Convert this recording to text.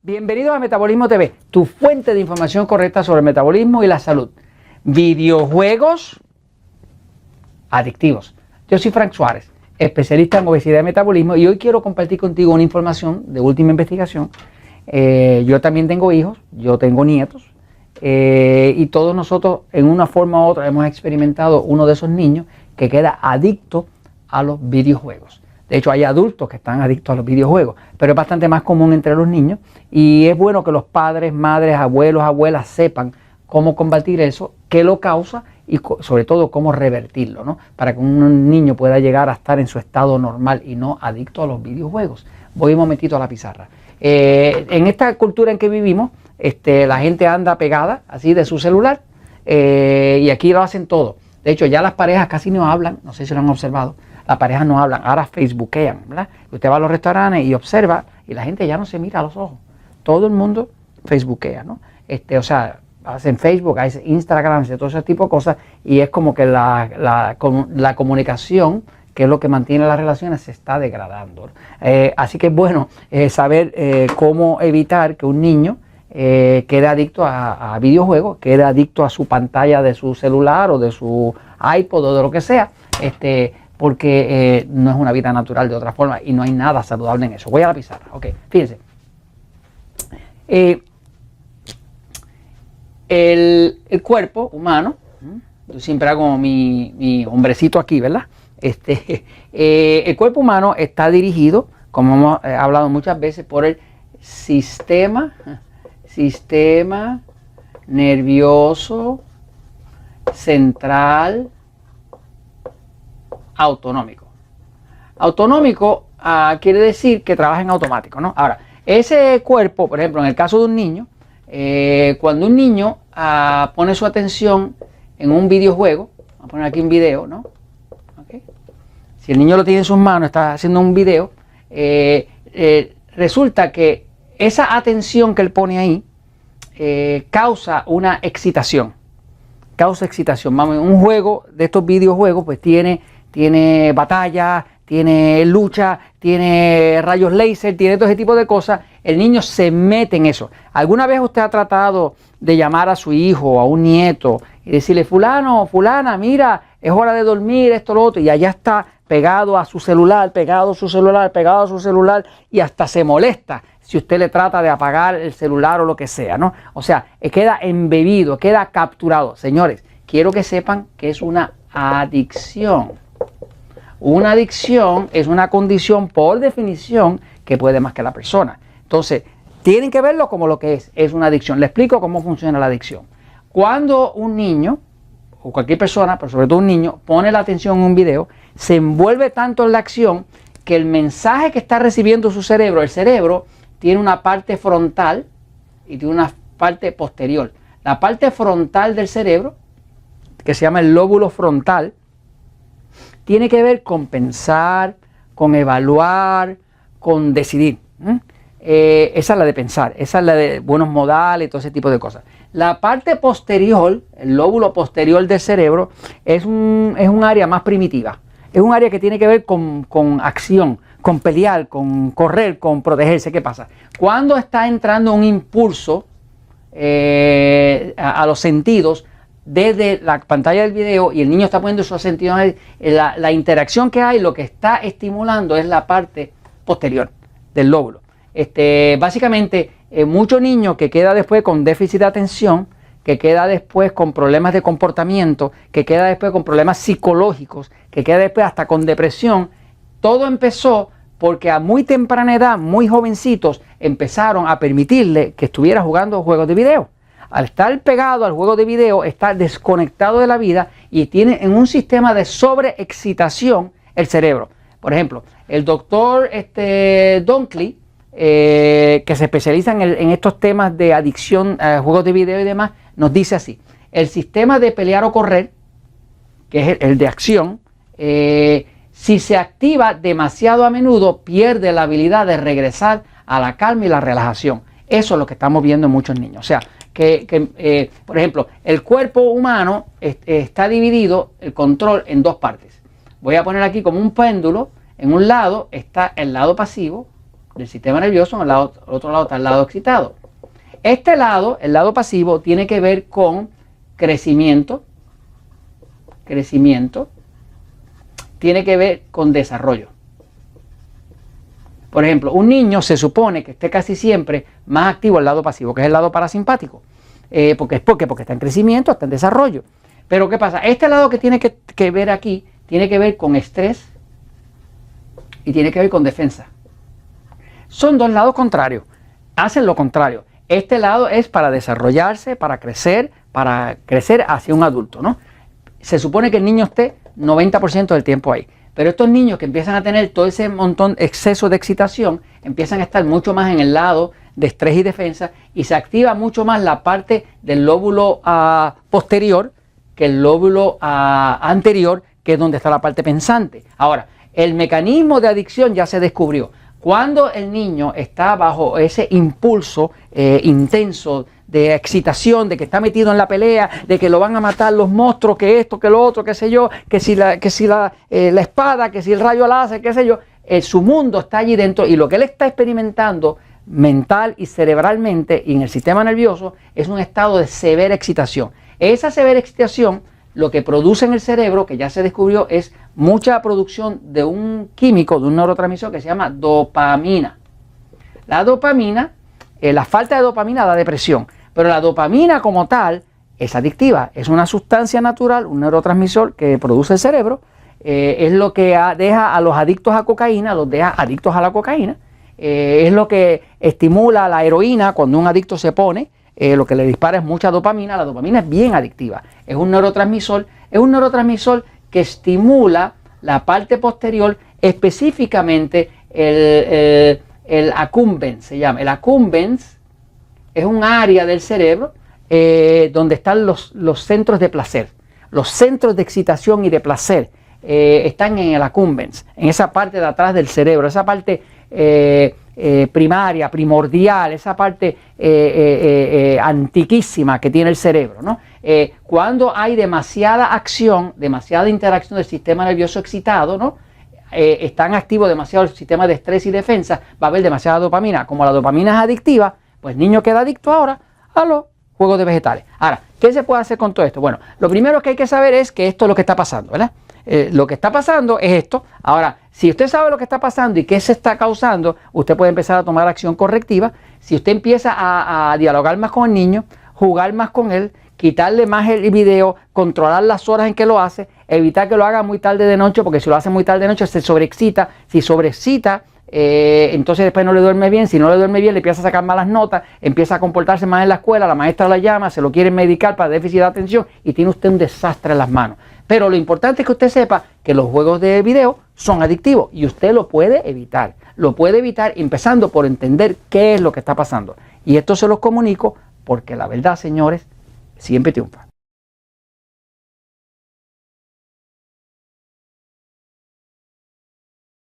Bienvenidos a Metabolismo TV, tu fuente de información correcta sobre el metabolismo y la salud. Videojuegos adictivos. Yo soy Frank Suárez, especialista en obesidad y metabolismo, y hoy quiero compartir contigo una información de última investigación. Yo también tengo hijos, yo tengo nietos, y todos nosotros en una forma u otra hemos experimentado uno de esos niños que queda adicto a los videojuegos. De hecho, hay adultos que están adictos a los videojuegos, pero es bastante más común entre los niños y es bueno que los padres, madres, abuelos, abuelas sepan cómo combatir eso, qué lo causa y sobre todo cómo revertirlo, ¿no? Para que un niño pueda llegar a estar en su estado normal y no adicto a los videojuegos. Voy un momentito a la pizarra. En esta cultura en que vivimos, la gente anda pegada así de su celular y aquí lo hacen todo. De hecho, ya las parejas casi no hablan, no sé si lo han observado. Las parejas no hablan, ahora facebookean, ¿verdad? Usted va a los restaurantes y observa y la gente ya no se mira a los ojos. Todo el mundo facebookea, ¿no? O sea, hacen Facebook, hacen Instagram, hacen todo ese tipo de cosas y es como que la comunicación, que es lo que mantiene las relaciones, se está degradando. Así que es bueno saber cómo evitar que un niño quede adicto a videojuegos, quede adicto a su pantalla de su celular o de su iPod o de lo que sea, porque no es una vida natural de otra forma y no hay nada saludable en eso. Voy a la pizarra. Ok, fíjense. El cuerpo humano, yo siempre hago mi hombrecito aquí, ¿verdad? El cuerpo humano está dirigido, como hemos hablado muchas veces, por el sistema nervioso central autonómico. Autonómico quiere decir que trabaja en automático, ¿no? Ahora, ese cuerpo, por ejemplo, en el caso de un niño, cuando un niño pone su atención en un videojuego, vamos a poner aquí un video, ¿no? ¿Okay? Si el niño lo tiene en sus manos, está haciendo un video, resulta que esa atención que él pone ahí causa una excitación. Causa excitación. Vamos, un juego de estos videojuegos pues tiene batalla, tiene lucha, tiene rayos láser, tiene todo ese tipo de cosas. El niño se mete en eso. ¿Alguna vez usted ha tratado de llamar a su hijo o a un nieto y decirle, fulano o fulana, mira, es hora de dormir, esto, lo otro, y allá está pegado a su celular, pegado a su celular, pegado a su celular, y hasta se molesta si usted le trata de apagar el celular o lo que sea, ¿no? O sea, queda embebido, queda capturado. Señores, quiero que sepan que es una adicción. Una adicción es una condición por definición que puede más que la persona. Entonces, tienen que verlo como lo que es una adicción. Le explico cómo funciona la adicción. Cuando un niño, o cualquier persona, pero sobre todo un niño, pone la atención en un video, se envuelve tanto en la acción que el mensaje que está recibiendo su cerebro, el cerebro tiene una parte frontal y tiene una parte posterior. La parte frontal del cerebro, que se llama el lóbulo frontal, tiene que ver con pensar, con evaluar, con decidir. Esa es la de pensar, esa es la de buenos modales y todo ese tipo de cosas. La parte posterior, el lóbulo posterior del cerebro, es un área más primitiva. Es un área que tiene que ver con acción, con pelear, con correr, con protegerse. ¿Qué pasa? Cuando está entrando un impulso a los sentidos, desde la pantalla del video y el niño está poniendo esos sentidos, la interacción que hay, lo que está estimulando es la parte posterior del lóbulo. Básicamente, mucho niño que queda después con déficit de atención, que queda después con problemas de comportamiento, que queda después con problemas psicológicos, que queda después hasta con depresión, todo empezó porque a muy temprana edad, muy jovencitos, empezaron a permitirle que estuviera jugando juegos de video. Al estar pegado al juego de video, está desconectado de la vida y tiene en un sistema de sobreexcitación el cerebro. Por ejemplo, el doctor Dunkley, que se especializa en estos temas de adicción a juegos de video y demás, nos dice así: el sistema de pelear o correr, que es el de acción, si se activa demasiado a menudo, pierde la habilidad de regresar a la calma y la relajación. Eso es lo que estamos viendo en muchos niños. O sea, por ejemplo, el cuerpo humano está dividido, el control, en dos partes. Voy a poner aquí como un péndulo. En un lado está el lado pasivo, del sistema nervioso, al otro lado está el lado excitado. Este lado, el lado pasivo, tiene que ver con crecimiento, tiene que ver con desarrollo. Por ejemplo, un niño se supone que esté casi siempre más activo el lado pasivo, que es el lado parasimpático, porque está en crecimiento, está en desarrollo. Pero ¿qué pasa? Este lado que tiene que ver aquí, tiene que ver con estrés y tiene que ver con defensa. Son dos lados contrarios, hacen lo contrario. Este lado es para desarrollarse, para crecer hacia un adulto, ¿no? Se supone que el niño esté 90% del tiempo ahí. Pero estos niños que empiezan a tener todo ese montón, exceso de excitación, empiezan a estar mucho más en el lado de estrés y defensa y se activa mucho más la parte del lóbulo posterior que el lóbulo anterior, que es donde está la parte pensante. Ahora, el mecanismo de adicción ya se descubrió. Cuando el niño está bajo ese impulso intenso de excitación, de que está metido en la pelea, de que lo van a matar los monstruos, que esto, que lo otro, qué sé yo, que si la espada, que si el rayo láser, qué sé yo, su mundo está allí dentro y lo que él está experimentando mental y cerebralmente y en el sistema nervioso es un estado de severa excitación. Esa severa excitación lo que produce en el cerebro, que ya se descubrió, es mucha producción de un químico, de un neurotransmisor que se llama dopamina. La dopamina, la falta de dopamina da depresión, pero la dopamina como tal es adictiva, es una sustancia natural, un neurotransmisor que produce el cerebro, es lo que deja a los adictos a cocaína, los deja adictos a la cocaína, es lo que estimula la heroína cuando un adicto se pone, lo que le dispara es mucha dopamina. La dopamina es bien adictiva, es un neurotransmisor que estimula la parte posterior, específicamente el accumbens, se llama. El accumbens es un área del cerebro donde están los centros de placer, los centros de excitación y de placer están en el accumbens, en esa parte de atrás del cerebro, esa parte primaria, primordial, esa parte antiquísima que tiene el cerebro, ¿no? Cuando hay demasiada acción, demasiada interacción del sistema nervioso excitado, ¿no? Están activos demasiado el sistema de estrés y defensa, va a haber demasiada dopamina. Como la dopamina es adictiva, pues el niño queda adicto ahora a los juegos de vegetales. Ahora, ¿qué se puede hacer con todo esto? Bueno, lo primero que hay que saber es que esto es lo que está pasando, ¿verdad? Lo que está pasando es esto. Ahora, si usted sabe lo que está pasando y qué se está causando, usted puede empezar a tomar acción correctiva. Si usted empieza a dialogar más con el niño, jugar más con él, quitarle más el video, controlar las horas en que lo hace, evitar que lo haga muy tarde de noche, porque si lo hace muy tarde de noche se sobreexcita. Si sobreexcita, entonces después no le duerme bien. Si no le duerme bien, le empieza a sacar malas notas, empieza a comportarse más en la escuela, la maestra la llama, se lo quiere medicar para déficit de atención y tiene usted un desastre en las manos. Pero lo importante es que usted sepa que los juegos de video son adictivos y usted lo puede evitar. Lo puede evitar empezando por entender qué es lo que está pasando. Y esto se los comunico porque la verdad, señores, siempre triunfa.